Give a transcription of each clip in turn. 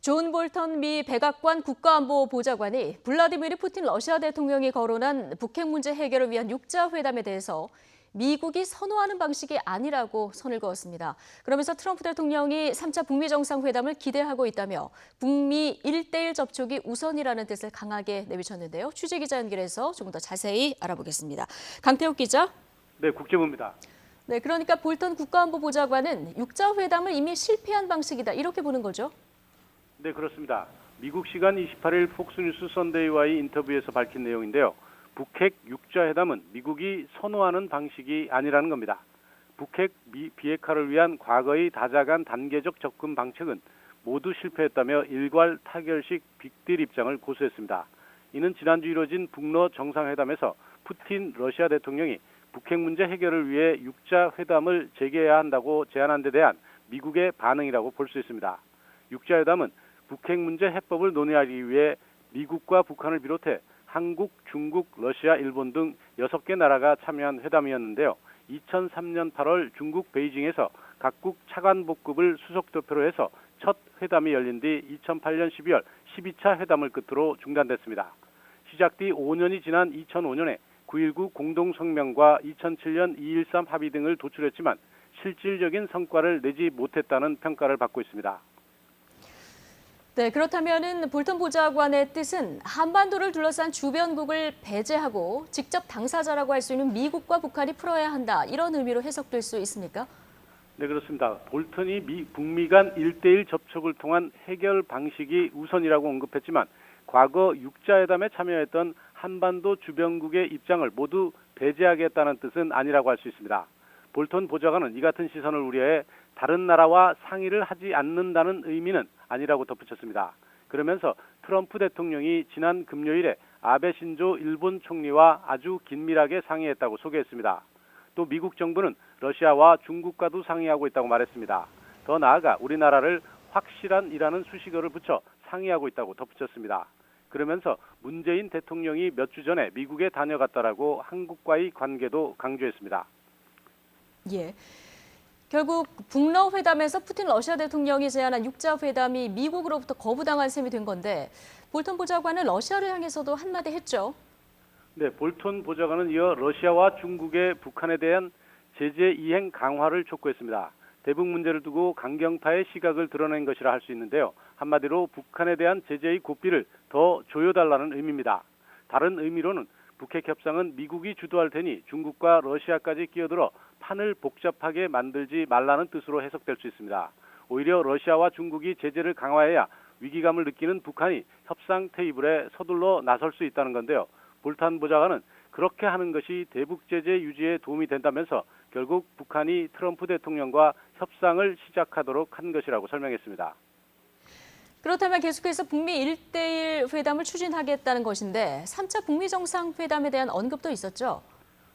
존 볼턴 미 백악관 국가안보보좌관이 블라디미르 푸틴 러시아 대통령이 거론한 북핵 문제 해결을 위한 육자회담에 대해서 미국이 선호하는 방식이 아니라고 선을 그었습니다. 그러면서 트럼프 대통령이 3차 북미 정상회담을 기대하고 있다며 북미 1대1 접촉이 우선이라는 뜻을 강하게 내비쳤는데요. 취재기자 연결해서 조금 더 자세히 알아보겠습니다. 강태욱 기자. 네, 국제부입니다. 네, 그러니까 볼턴 국가안보보좌관은 육자회담을 이미 실패한 방식이다 이렇게 보는 거죠? 네, 그렇습니다. 미국 시간 28일 폭스뉴스 선데이와의 인터뷰에서 밝힌 내용인데요. 북핵 육자회담은 미국이 선호하는 방식이 아니라는 겁니다. 북핵 비핵화를 위한 과거의 다자간 단계적 접근 방식은 모두 실패했다며 일괄 타결식 빅딜 입장을 고수했습니다. 이는 지난주 이뤄진 북러 정상회담에서 푸틴 러시아 대통령이 북핵 문제 해결을 위해 육자회담을 재개해야 한다고 제안한 데 대한 미국의 반응이라고 볼 수 있습니다. 육자회담은 북핵 문제 해법을 논의하기 위해 미국과 북한을 비롯해 한국, 중국, 러시아, 일본 등 6개 나라가 참여한 회담이었는데요. 2003년 8월 중국 베이징에서 각국 차관복급을 수석대표로 해서 첫 회담이 열린 뒤 2008년 12월 12차 회담을 끝으로 중단됐습니다. 시작 뒤 5년이 지난 2005년에 9.19 공동성명과 2007년 2.13 합의 등을 도출했지만 실질적인 성과를 내지 못했다는 평가를 받고 있습니다. 네, 그렇다면은 볼턴 보좌관의 뜻은 한반도를 둘러싼 주변국을 배제하고 직접 당사자라고 할 수 있는 미국과 북한이 풀어야 한다 이런 의미로 해석될 수 있습니까? 네, 그렇습니다. 볼턴이 북미 간 1대1 접촉을 통한 해결 방식이 우선이라고 언급했지만 과거 육자회담에 참여했던 한반도 주변국의 입장을 모두 배제하겠다는 뜻은 아니라고 할 수 있습니다. 볼턴 보좌관은 이 같은 시선을 우려해 다른 나라와 상의를 하지 않는다는 의미는 아니라고 덧붙였습니다. 그러면서 트럼프 대통령이 지난 금요일에 아베 신조 일본 총리와 아주 긴밀하게 상의했다고 소개했습니다. 또 미국 정부는 러시아와 중국과도 상의하고 있다고 말했습니다. 더 나아가 우리나라를 확실한이라는 수식어를 붙여 상의하고 있다고 덧붙였습니다. 그러면서 문재인 대통령이 몇 주 전에 미국에 다녀갔다라고 한국과의 관계도 강조했습니다. 예. 결국 북러 회담에서 푸틴 러시아 대통령이 제안한 육자회담이 미국으로부터 거부당한 셈이 된 건데 볼턴 보좌관은 러시아를 향해서도 한마디 했죠. 네, 볼턴 보좌관은 이어 러시아와 중국의 북한에 대한 제재 이행 강화를 촉구했습니다. 대북 문제를 두고 강경파의 시각을 드러낸 것이라 할 수 있는데요. 한마디로 북한에 대한 제재의 고삐를 더 조여달라는 의미입니다. 다른 의미로는 북핵 협상은 미국이 주도할 테니 중국과 러시아까지 끼어들어 판을 복잡하게 만들지 말라는 뜻으로 해석될 수 있습니다. 오히려 러시아와 중국이 제재를 강화해야 위기감을 느끼는 북한이 협상 테이블에 서둘러 나설 수 있다는 건데요. 볼턴 보좌관은 그렇게 하는 것이 대북 제재 유지에 도움이 된다면서 결국 북한이 트럼프 대통령과 협상을 시작하도록 한 것이라고 설명했습니다. 그렇다면 계속해서 북미 1대1 회담을 추진하겠다는 것인데 3차 북미 정상회담에 대한 언급도 있었죠?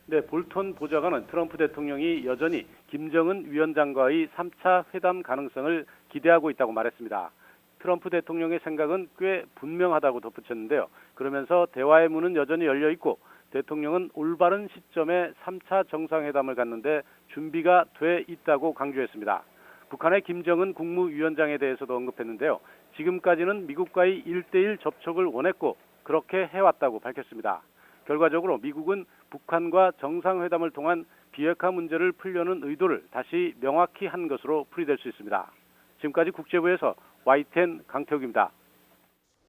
네, 볼턴 보좌관은 트럼프 대통령이 여전히 김정은 위원장과의 3차 회담 가능성을 기대하고 있다고 말했습니다. 트럼프 대통령의 생각은 꽤 분명하다고 덧붙였는데요. 그러면서 대화의 문은 여전히 열려 있고 대통령은 올바른 시점에 3차 정상회담을 갖는데 준비가 돼 있다고 강조했습니다. 북한의 김정은 국무위원장에 대해서도 언급했는데요. 지금까지는 미국과의 1대1 접촉을 원했고 그렇게 해왔다고 밝혔습니다. 결과적으로 미국은 북한과 정상회담을 통한 비핵화 문제를 풀려는 의도를 다시 명확히 한 것으로 풀이될 수 있습니다. 지금까지 국제부에서 YTN 강태욱입니다.